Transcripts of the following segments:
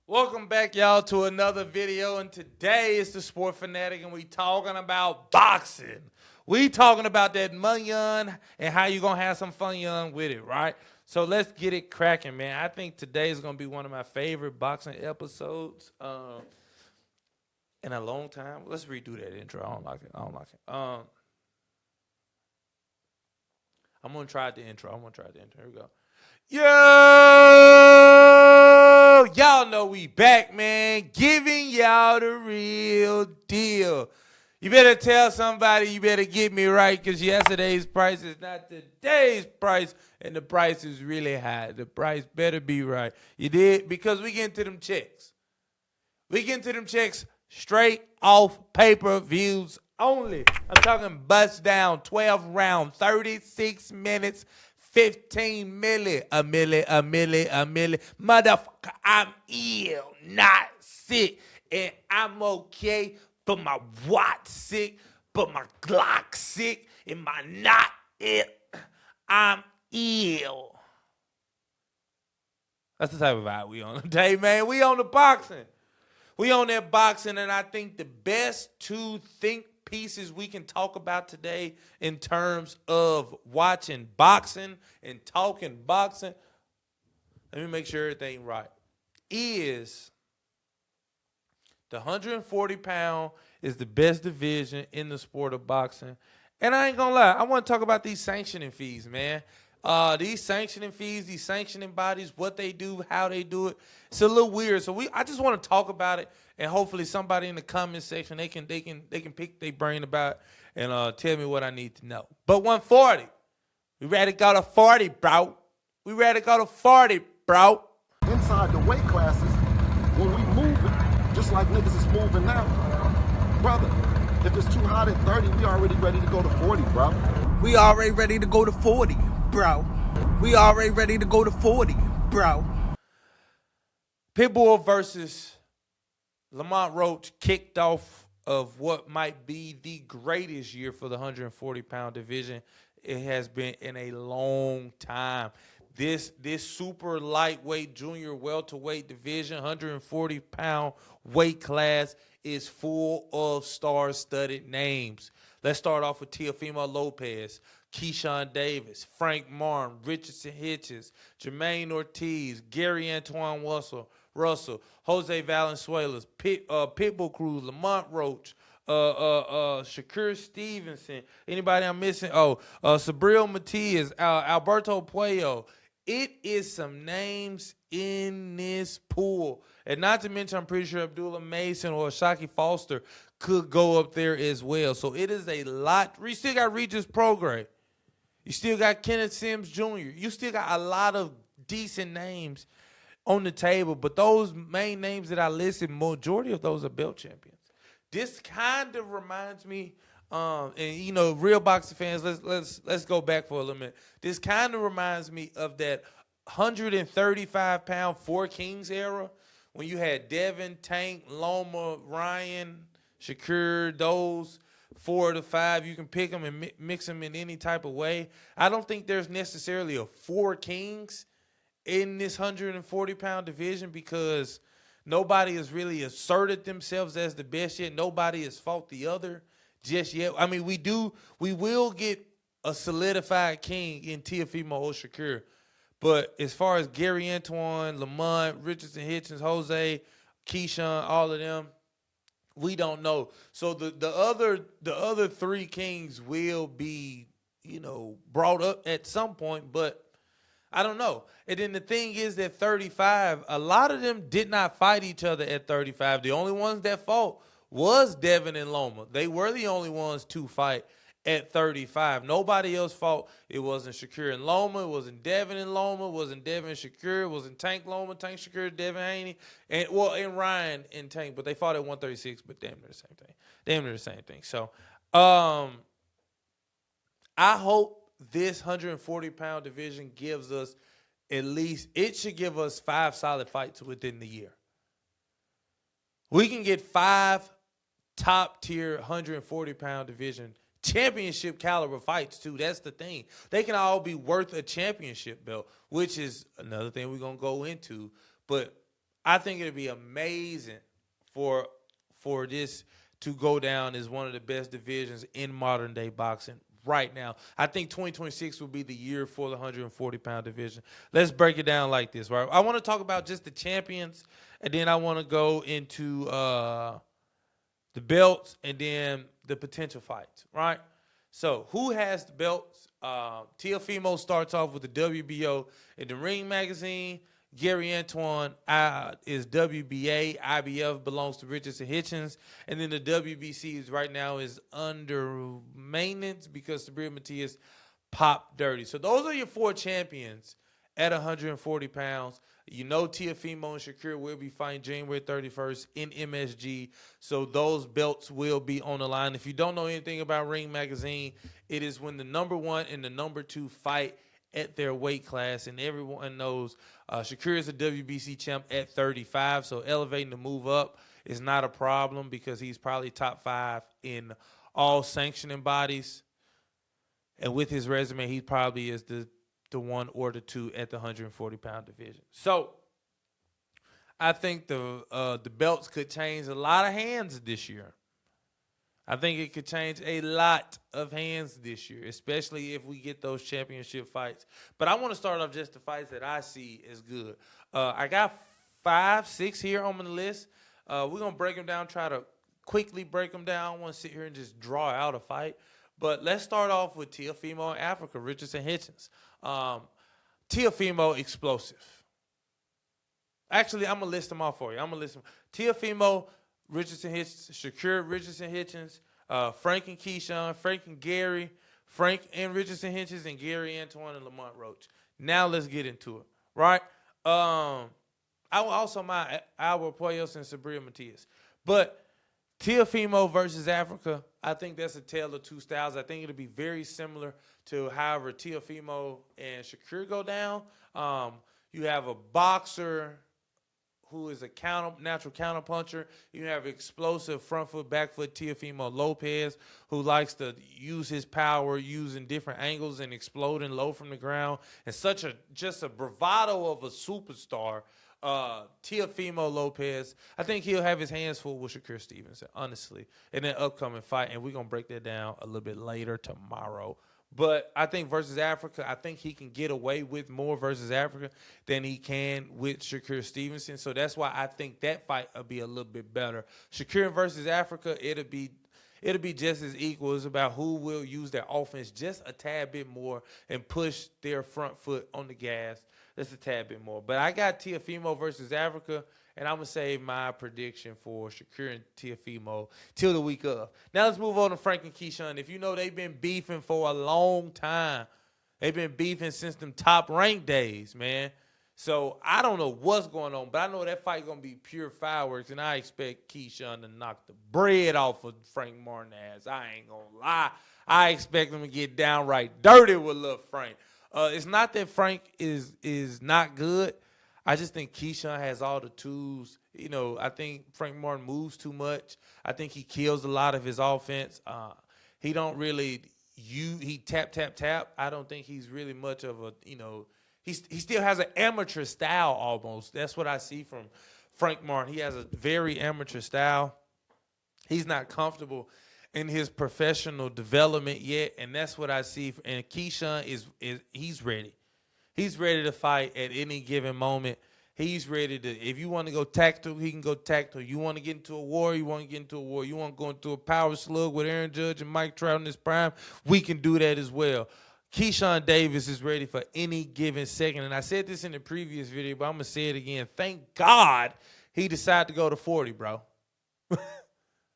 Welcome back, y'all, to another video, and today is the Sport Fanatic, and we talking about boxing. We talking about that money and how you gonna have some fun with it, right? So let's get it cracking, man. I think today is gonna be one of my favorite boxing episodes in a long time. Let's redo that intro. I don't like it. I'm gonna try the intro. Here we go. Yo, y'all know we back, man, giving y'all the real deal. You better tell somebody, you better get me right, because yesterday's price is not today's price, and the price is really high. The price better be right. You did? Because we get into them checks. We get into them checks straight off pay-per-views only. I'm talking bust down, 12 round, 36 minutes, 15 milli, a milli. Motherfucker, I'm ill, not sick, and I'm okay, but my Watt sick, but my Glock sick, and my not it. I'm ill. That's the type of vibe we on today, man. We on the boxing. We on that boxing, and I think the best two think pieces we can talk about today in terms of watching boxing and talking boxing, let me make sure everything right, is the 140-pound is the best division in the sport of boxing. And I ain't gonna lie, I want to talk about these sanctioning fees, man. These sanctioning fees, these sanctioning bodies, what they do, how they do it, it's a little weird. So I just want to talk about it, and hopefully somebody in the comment section they can pick their brain about it and tell me what I need to know. But 140, we ready to go to 40, bro. We ready to go to 40, bro. Inside the weight classes, when we move it, just like niggas is moving now, brother. If it's too hot at 30, we already ready to go to 40, bro. We already ready to go to 40, bro. We already ready to go to 40, bro. Pitbull versus Lamont Roach kicked off of what might be the greatest year for the 140-pound division. It has been in a long time. This super lightweight junior welterweight division, 140-pound weight class, is full of star-studded names. Let's start off with Teofimo Lopez, Keyshawn Davis, Frank Martin, Richardson Hitchens, Jermaine Ortiz, Gary Antoine Russell, Jose Valenzuela, Pitbull Cruz, Lamont Roach, Shakur Stevenson. Anybody I'm missing? Sabril Matias, Alberto Puello. It is some names in this pool. And not to mention, I'm pretty sure Abdullah Mason or Shaki Foster could go up there as well. So it is a lot. You still got Regis Prograis. You still got Kenneth Sims Jr. You still got a lot of decent names on the table. But those main names that I listed, majority of those are belt champions. This kind of reminds me, and you know, real boxing fans, let's go back for a little minute. This kind of reminds me of that 135-pound Four Kings era when you had Devin, Tank, Loma, Ryan, Shakur, those 4 to 5. You can pick them and mix them in any type of way. I don't think there's necessarily a Four Kings in this 140-pound division because nobody has really asserted themselves as the best yet. Nobody has fought the other just yet. I mean, we will get a solidified king in Teofimo Shakur. But as far as Gary Antoine, Lamont, Richardson Hitchens, Jose, Keyshawn, all of them, we don't know. So the other three kings will be, brought up at some point, but I don't know. And then the thing is that 35, a lot of them did not fight each other at 35. The only ones that fought was Devin and Loma. They were the only ones to fight at 35. Nobody else fought. It wasn't Shakur and Loma. It wasn't Devin and Loma. It wasn't Devin and Shakur. It wasn't Tank Loma, Tank Shakur, Devin Haney, and Ryan and Tank. But they fought at 136, but damn near the same thing. So I hope this 140-pound division gives us it should give us 5 solid fights within the year. We can get 5 top-tier 140-pound division championship caliber fights too. That's the thing. They can all be worth a championship belt, which is another thing we're going to go into. But I think it'd be amazing for this to go down as one of the best divisions in modern day boxing right now. I think 2026 will be the year for the 140-pound division. Let's break it down like this, right? I want to talk about just the champions, and then I want to go into the belts, and then the potential fights, right? So who has the belts? Teofimo starts off with the WBO in the Ring magazine. Gary Antoine is WBA. IBF belongs to Richardson Hitchens. And then the WBC is right now is under maintenance because Sabrina Matias popped dirty. So those are your 4 champions at 140 pounds. You know Teofimo and Shakur will be fighting January 31st in MSG. So those belts will be on the line. If you don't know anything about Ring Magazine, it is when the number 1 and the number 2 fight at their weight class. And everyone knows Shakur is a WBC champ at 35. So elevating the move up is not a problem because he's probably top 5 in all sanctioning bodies. And with his resume, he probably is the 1 or the 2 at the 140-pound division. So I think the belts could change a lot of hands this year. I think it could change a lot of hands this year, especially if we get those championship fights. But I want to start off just the fights that I see as good. I got 5, 6 here on the list. We're going to break them down, try to quickly break them down. I don't want to sit here and just draw out a fight. But let's start off with Teofimo in Africa, Richardson Hitchens. Teofimo, explosive. Actually, I'm going to list them all for you. I'm going to list them. Teofimo, Richardson Hitchens, Shakur, Richardson Hitchens, Frank and Keyshawn, Frank and Gary, Frank and Richardson Hitchens, and Gary Antoine and Lamont Roach. Now let's get into it, right? I will also mind Albert Pujols and Sabrina Matias. But Teofimo versus Africa, I think that's a tale of 2 styles. I think it'll be very similar to however Teofimo and Shakur go down. You have a boxer who is a natural counterpuncher. You have explosive front foot, back foot Teofimo Lopez, who likes to use his power using different angles and exploding low from the ground. And just a bravado of a superstar. Teofimo Lopez, I think he'll have his hands full with Shakur Stevenson, honestly, in an upcoming fight. And we're going to break that down a little bit later tomorrow. But I think versus Africa, I think he can get away with more versus Africa than he can with Shakur Stevenson. So that's why I think that fight will be a little bit better. Shakur versus Africa, it'll be just as equal. It's about who will use their offense just a tad bit more and push their front foot on the gas just a tad bit more. But I got Teofimo versus Africa, and I'm going to save my prediction for Shakur and Teofimo till the week of. Now let's move on to Frank and Keyshawn. If you know, they've been beefing for a long time. They've been beefing since them top-ranked days, man. So I don't know what's going on, but I know that fight going to be pure fireworks, and I expect Keyshawn to knock the bread off of Frank Martin ass. I ain't going to lie. I expect him to get downright dirty with little Frank. It's not that Frank is not good. I just think Keyshawn has all the tools. You know, I think Frank Martin moves too much. I think he kills a lot of his offense. He don't really he tap. I don't think he's really much of a, he still has an amateur style almost. That's what I see from Frank Martin. He has a very amateur style. He's not comfortable in his professional development yet, and that's what I see. And Keyshawn he's ready. He's ready to fight at any given moment. He's ready to, if you want to go tactical, he can go tactical. You want to get into a war, you want to get into a war. You want to go into a power slug with Aaron Judge and Mike Trout in his prime, we can do that as well. Keyshawn Davis is ready for any given second. And I said this in the previous video, but I'm going to say it again. Thank God he decided to go to 40, bro.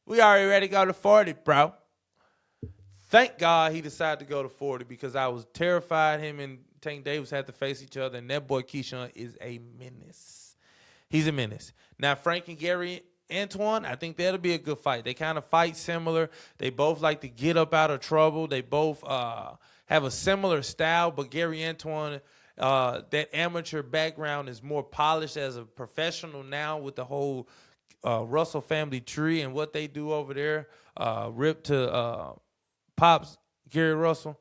We already ready to go to 40, bro. Thank God he decided to go to 40 because I was terrified him and Tank Davis had to face each other, and that boy Keyshawn is a menace. He's a menace. Now, Frank and Gary Antoine, I think that'll be a good fight. They kind of fight similar. They both like to get up out of trouble. They both have a similar style, but Gary Antoine, that amateur background is more polished as a professional now with the whole Russell family tree and what they do over there. Rip to Pops, Gary Russell.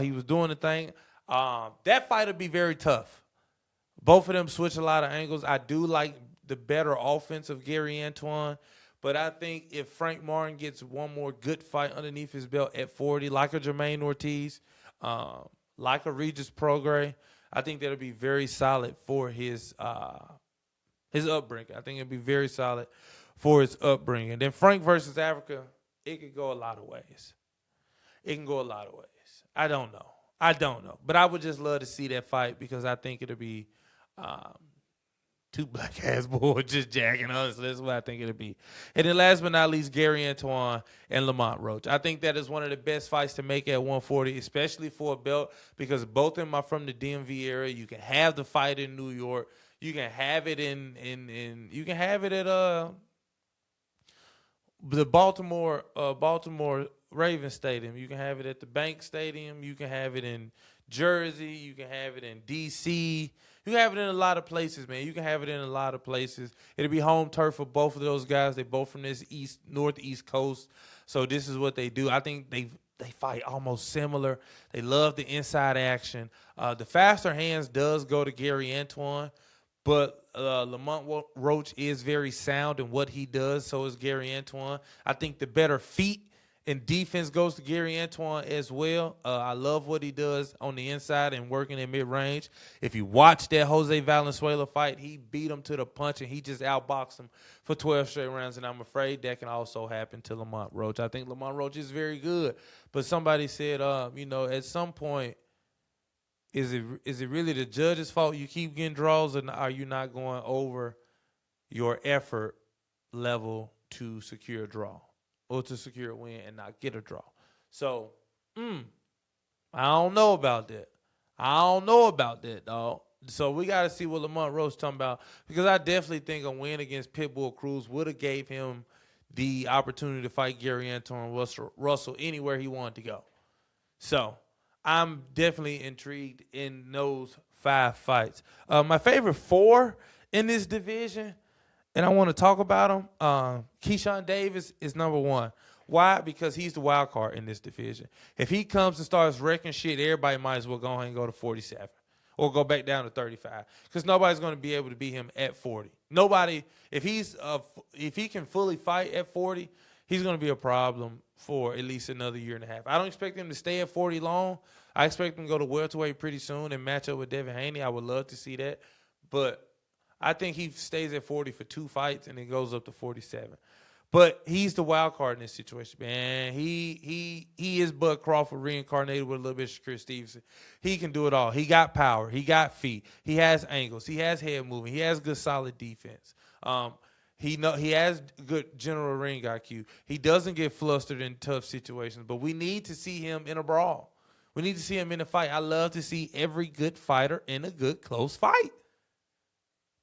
He was doing the thing. That fight will be very tough. Both of them switch a lot of angles. I do like the better offense of Gary Antoine. But I think if Frank Martin gets one more good fight underneath his belt at 40, like a Jermaine Ortiz, like a Regis Prograis, I think that'll be very solid for his upbringing. I think it'll be very solid for his upbringing. Then Frank versus Africa, it could go a lot of ways. It can go a lot of ways. I don't know. But I would just love to see that fight because I think it'll be two black-ass boys just jacking us. That's what I think it'll be. And then last but not least, Gary Antoine and Lamont Roach. I think that is one of the best fights to make at 140, especially for a belt, because both of them are from the DMV area. You can have the fight in New York. You can have it in you can have it at the Baltimore Ravens Stadium. You can have it at the Bank Stadium. You can have it in Jersey. You can have it in D.C. You can have it in a lot of places, man. You can have it in a lot of places. It'll be home turf for both of those guys. They both from this northeast coast. So this is what they do. I think they fight almost similar. They love the inside action. The faster hands does go to Gary Antoine, but Lamont Roach is very sound in what he does. So is Gary Antoine. I think the better feet and defense goes to Gary Antoine as well. I love what he does on the inside and working in mid-range. If you watch that Jose Valenzuela fight, he beat him to the punch, and he just outboxed him for 12 straight rounds, and I'm afraid that can also happen to Lamont Roach. I think Lamont Roach is very good, but somebody said, at some point, is it really the judge's fault you keep getting draws, or are you not going over your effort level to secure a draw? Or to secure a win and not get a draw. So, I don't know about that. Dog. So we got to see what Lamont Roach talking about, because I definitely think a win against Pitbull Cruz would have gave him the opportunity to fight Gary Antoine Russell anywhere he wanted to go. So I'm definitely intrigued in those 5 fights. My favorite 4 in this division, and I want to talk about him. Keyshawn Davis is number 1. Why? Because he's the wild card in this division. If he comes and starts wrecking shit, everybody might as well go ahead and go to 47 or go back down to 35, because nobody's going to be able to beat him at 40. Nobody. If he can fully fight at 40, he's going to be a problem for at least another year and a half. I don't expect him to stay at 40 long. I expect him to go to welterweight pretty soon and match up with Devin Haney. I would love to see that, but I think he stays at 40 for 2 fights and then goes up to 47. But he's the wild card in this situation, man. He is Bud Crawford reincarnated with a little bit of Shakur Stevenson. He can do it all. He got power. He got feet. He has angles. He has head movement. He has good, solid defense. He has good general ring IQ. He doesn't get flustered in tough situations, but we need to see him in a brawl. We need to see him in a fight. I love to see every good fighter in a good, close fight.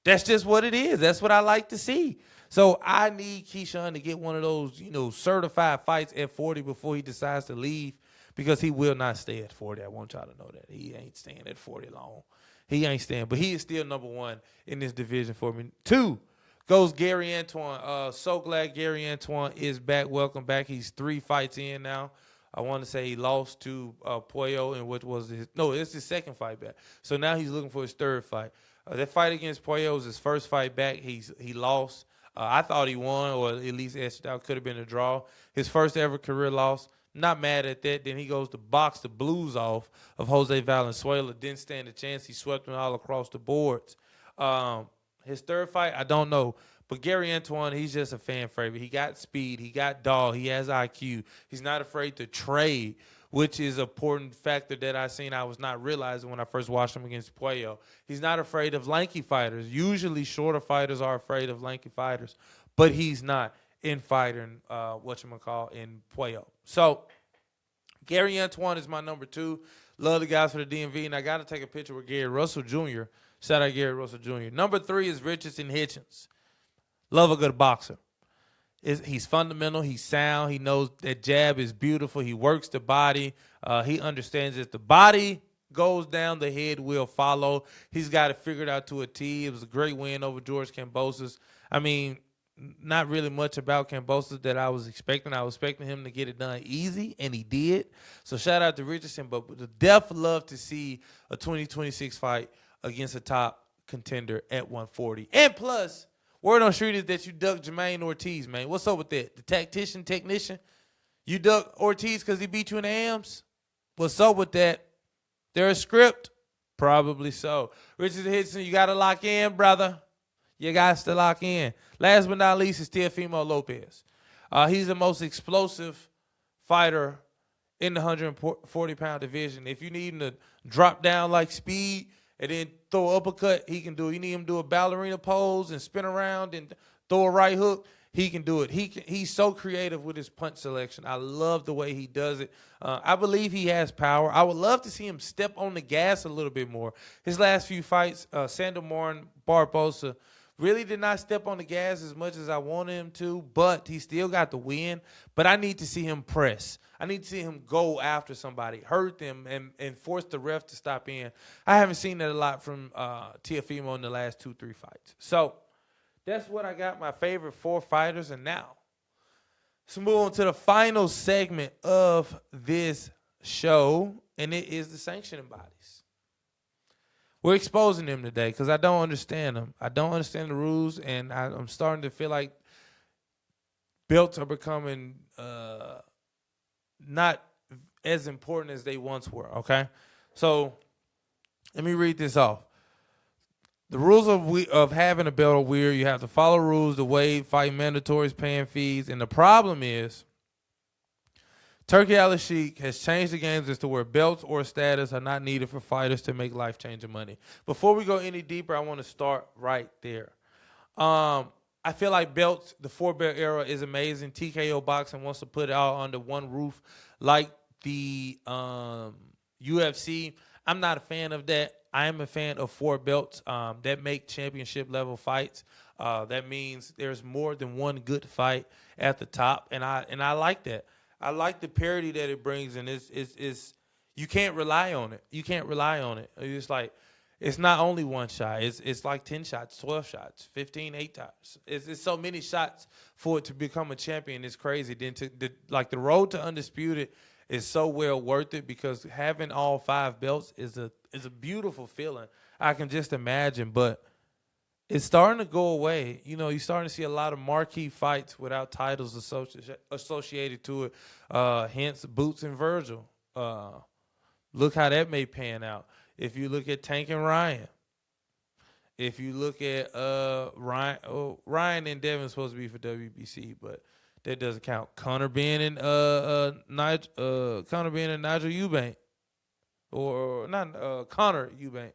That's just what it is. That's what I like to see. So I need Keyshawn to get one of those, certified fights at 40 before he decides to leave, because he will not stay at 40. I want y'all to know that. He ain't staying at 40 long. He ain't staying. But he is still number 1 in this division for me. 2 goes Gary Antoine. So glad Gary Antoine is back. Welcome back. He's 3 fights in now. I want to say he lost to Puello, and it's his 2nd fight back. So now he's looking for his 3rd fight. That fight against Puello was his 1st fight back. He lost. I thought he won, or at least edged out. Could have been a draw. His first ever career loss. Not mad at that. Then he goes to box the blues off of Jose Valenzuela. Didn't stand a chance. He swept him all across the boards. His 3rd fight, I don't know. But Gary Antoine, he's just a fan favorite. He got speed. He got dog. He has IQ. He's not afraid to trade, which is an important factor that I was not realizing when I first watched him against Puello. He's not afraid of lanky fighters. Usually shorter fighters are afraid of lanky fighters, but he's not in fighting, in Puello. So Gary Antoine is my number 2. Love the guys for the DMV, and I got to take a picture with Gary Russell Jr. Shout out Gary Russell Jr. Number 3 is Richardson Hitchens. Love a good boxer. He's fundamental. He's sound. He knows that jab is beautiful. He works the body. He understands that the body goes down, the head will follow. He's got it figured out to a T. It was a great win over George Kambosos. I mean, not really much about Kambosos that I was expecting. I was expecting him to get it done easy, and he did. So shout out to Richardson. But would definitely love to see a 2026 fight against a top contender at 140. And plus, Word on street is that you ducked Jermaine Ortiz, man. What's up with that? The technician? You ducked Ortiz because he beat you in the AMs? What's up with that? There a script? Probably so. Richard Hitson, you got to lock in, brother. You got to lock in. Last but not least is Teofimo Lopez. He's the most explosive fighter in the 140-pound division. If you need him to drop down like speed and then throw an uppercut, he can do it. You need him to do a ballerina pose and spin around and throw a right hook, he can do it. He's so creative with his punch selection. I love the way he does it. I believe he has power. I would love to see him step on the gas a little bit more. His last few fights, Sandomar Barbosa, really did not step on the gas as much as I wanted him to, but he still got the win. But I need to see him press. I need to see him go after somebody, hurt them, and force the ref to stop in. I haven't seen that a lot from Teofimo in the last 2-3 fights. So that's what I got, my favorite 4 fighters. And now let's move on to the final segment of this show, and it is the sanctioning bodies. We're exposing them today because I don't understand them. I don't understand the rules, and I'm starting to feel like belts are becoming not as important as they once were, okay? So let me read this off. The rules of having a belt are weird. You have to follow rules, the weight, fight mandatories, paying fees, and the problem is Turkey Al-Sheikh has changed the games as to where belts or status are not needed for fighters to make life-changing money. Before we go any deeper, I want to start right there. I feel like belts, the 4-belt era is amazing. TKO Boxing wants to put it all under one roof like the UFC. I'm not a fan of that. I am a fan of 4 belts that make championship-level fights. That means there's more than one good fight at the top, and I like that. I like the parity that it brings, and it's you can't rely on it. You can't rely on it. It's like it's not only one shot. It's like 10 shots, 12 shots, 15, 8 times. It's so many shots for it to become a champion. It's crazy. Then the road to undisputed is so well worth it because having all 5 belts is a beautiful feeling. I can just imagine, but it's starting to go away. You know, you're starting to see a lot of marquee fights without titles associated to it. Hence, Boots and Virgil. Look how that may pan out. If you look at Tank and Ryan. If you look at Ryan and Devin supposed to be for WBC, but that doesn't count. Conor Ben and Nigel Eubank, or not Conor Eubank.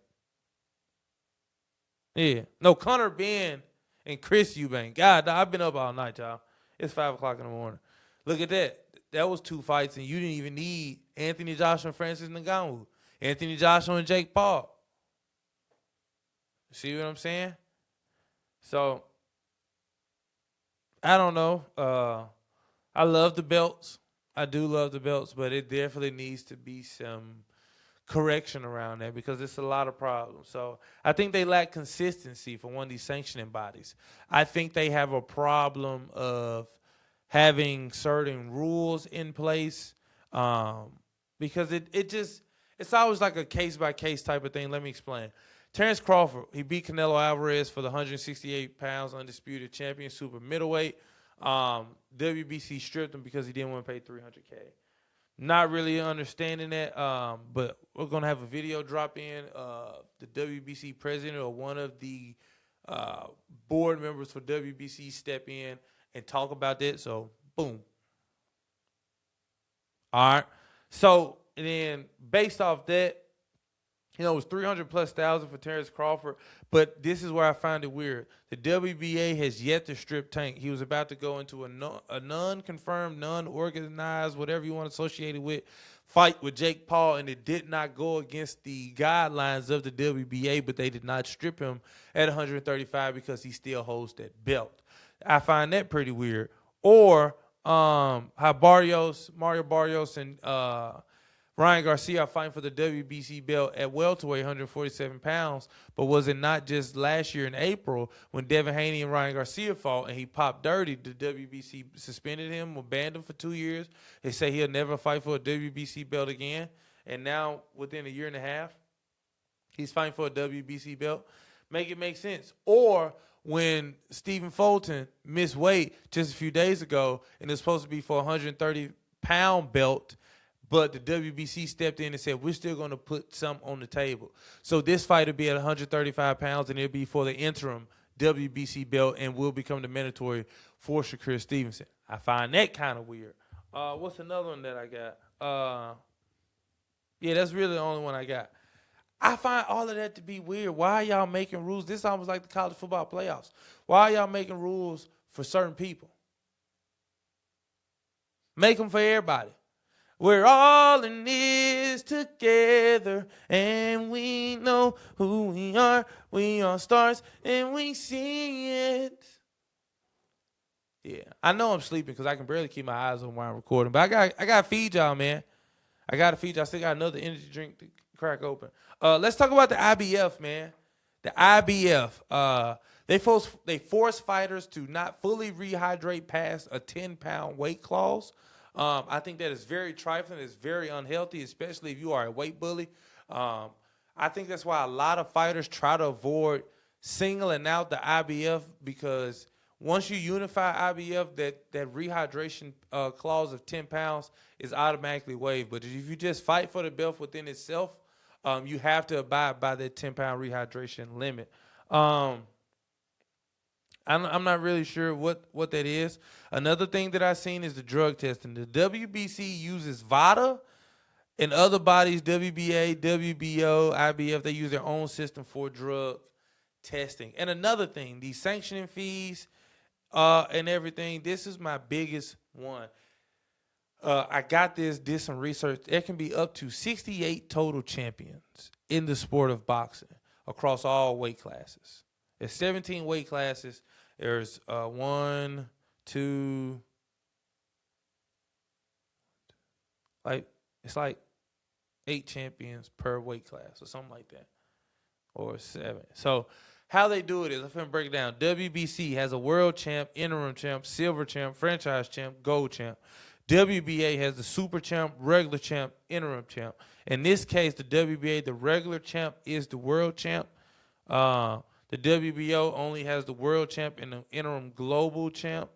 Yeah, no, Conor Ben and Chris Eubank. God, I've been up all night, y'all. It's 5 o'clock in the morning. Look at that. That was 2 fights, and you didn't even need Anthony Joshua and Francis Ngannou. Anthony Joshua and Jake Paul. See what I'm saying? So, I don't know. I love the belts. I do love the belts, but it definitely needs to be some correction around that because it's a lot of problems. So I think they lack consistency for one of these sanctioning bodies. I think they have a problem of having certain rules in place because it's always like a case-by-case type of thing. Let me explain. Terrence Crawford, he beat Canelo Alvarez for the 168 pounds undisputed champion, super middleweight. WBC stripped him because he didn't want to pay $300K. Not really understanding that, but we're going to have a video drop in. The WBC president or one of the board members for WBC step in and talk about that. So, boom. All right. So, and then based off that, you know, it was 300,000+ for Terrence Crawford, but this is where I find it weird. The WBA has yet to strip Tank. He was about to go into a non-confirmed, non-organized, whatever you want to associate it with, fight with Jake Paul, and it did not go against the guidelines of the WBA, but they did not strip him at 135 because he still holds that belt. I find that pretty weird. Or how Mario Barrios, and Ryan Garcia are fighting for the WBC belt at welterweight, 147 pounds. But was it not just last year in April when Devin Haney and Ryan Garcia fought and he popped dirty? The WBC suspended him or banned him for 2 years. They say he'll never fight for a WBC belt again. And now, within a year and a half, he's fighting for a WBC belt. Make it make sense. Or when Stephen Fulton missed weight just a few days ago, and it's supposed to be for a 130-pound belt, but the WBC stepped in and said, we're still going to put some on the table. So this fight will be at 135 pounds, and it'll be for the interim WBC belt and will become the mandatory for Shakur Stevenson. I find that kind of weird. What's another one that I got? Yeah, that's really the only one I got. I find all of that to be weird. Why are y'all making rules? This almost like the college football playoffs. Why are y'all making rules for certain people? Make them for everybody. We're all in this together, and we know who we are. We all stars, and we see it. Yeah, I know I'm sleeping because I can barely keep my eyes on while I'm recording. But I got to feed y'all, man. I got to feed y'all. I still got another energy drink to crack open. Let's talk about the IBF, man. The IBF. They force fighters to not fully rehydrate past a 10-pound weight clause. I think that is very trifling. It's very unhealthy, especially if you are a weight bully. I think that's why a lot of fighters try to avoid singling out the IBF, because once you unify IBF, that rehydration clause of 10 pounds is automatically waived. But if you just fight for the belt within itself, you have to abide by that 10-pound rehydration limit. I'm not really sure what that is. Another thing that I've seen is the drug testing. The WBC uses VADA, and other bodies, WBA, WBO, IBF, they use their own system for drug testing. And another thing, these sanctioning fees and everything, this is my biggest one. I did some research. There can be up to 68 total champions in the sport of boxing across all weight classes. There's 17 weight classes. There's 1, 2, it's like 8 champions per weight class or something like that, or 7. So how they do it is, I'm going to break it down. WBC has a world champ, interim champ, silver champ, franchise champ, gold champ. WBA has the super champ, regular champ, interim champ. In this case, the WBA, the regular champ is the world champ. The WBO only has the world champ and the interim global champ.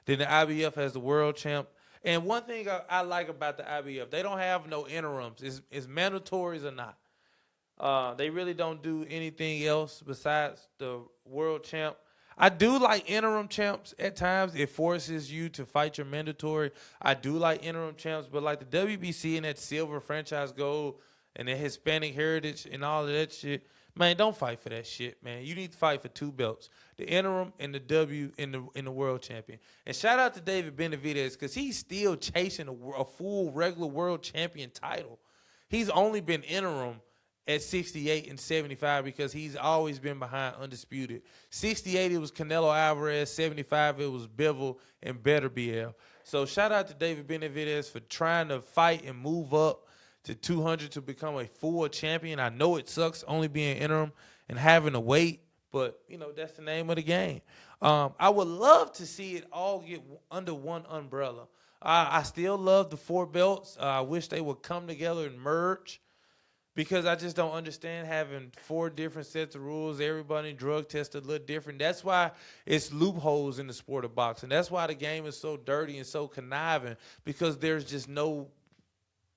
Then the IBF has the world champ. And one thing I like about the IBF, they don't have no interims. It's mandatories or not. They really don't do anything else besides the world champ. I do like interim champs at times. It forces you to fight your mandatory. I do like interim champs, but like the WBC and that silver, franchise gold, and the Hispanic heritage and all of that shit, man, don't fight for that shit, man. You need to fight for 2 belts, the interim and the W in the world champion. And shout out to David Benavidez, because he's still chasing a full regular world champion title. He's only been interim at 68 and 75 because he's always been behind undisputed. 68, it was Canelo Alvarez. 75, it was Bivol and Beterbiev. So shout out to David Benavidez for trying to fight and move up to 200 to become a full champion. I know it sucks only being interim and having to wait, but, that's the name of the game. I would love to see it all get under one umbrella. I still love the 4 belts. I wish they would come together and merge, because I just don't understand having 4 different sets of rules, everybody drug tested a little different. That's why it's loopholes in the sport of boxing. That's why the game is so dirty and so conniving, because there's just no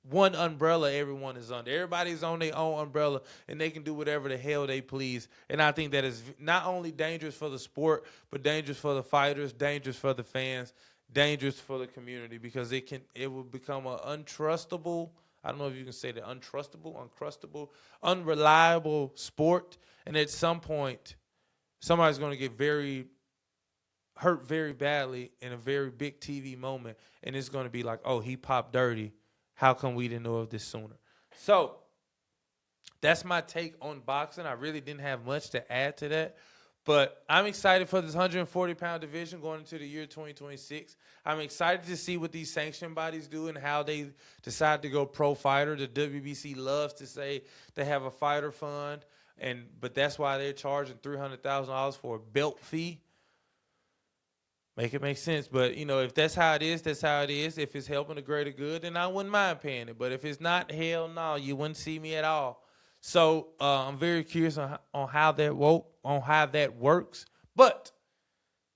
one umbrella everyone is under. Everybody's on their own umbrella, and they can do whatever the hell they please. And I think that is not only dangerous for the sport, but dangerous for the fighters, dangerous for the fans, dangerous for the community, because it will become an untrustable, I don't know if you can say that, uncrustable, unreliable sport. And at some point, somebody's going to get hurt very badly in a very big TV moment. And it's going to be like, oh, he popped dirty. How come we didn't know of this sooner? So that's my take on boxing. I really didn't have much to add to that. But I'm excited for this 140-pound division going into the year 2026. I'm excited to see what these sanction bodies do and how they decide to go pro fighter. The WBC loves to say they have a fighter fund, but that's why they're charging $300,000 for a belt fee. Make it make sense. But, if that's how it is, that's how it is. If it's helping the greater good, then I wouldn't mind paying it. But if it's not, hell no, you wouldn't see me at all. So I'm very curious on how that works. But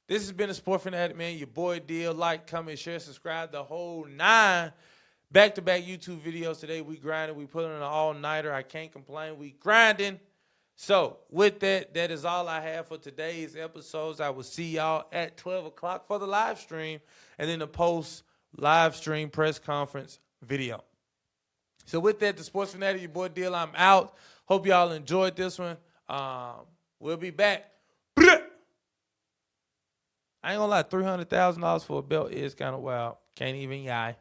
this has been a Sport Fanatic, man. Your boy Deal. Like, comment, share, subscribe. The whole 9 back-to-back YouTube videos today. We grinding. We put in an all-nighter. I can't complain. We grinding. So, with that, that is all I have for today's episodes. I will see y'all at 12 o'clock for the live stream and then the post-live stream press conference video. So, with that, the Sports Fanatic, your boy Deal, I'm out. Hope y'all enjoyed this one. We'll be back. I ain't gonna lie, $300,000 for a belt is kind of wild. Can't even lie.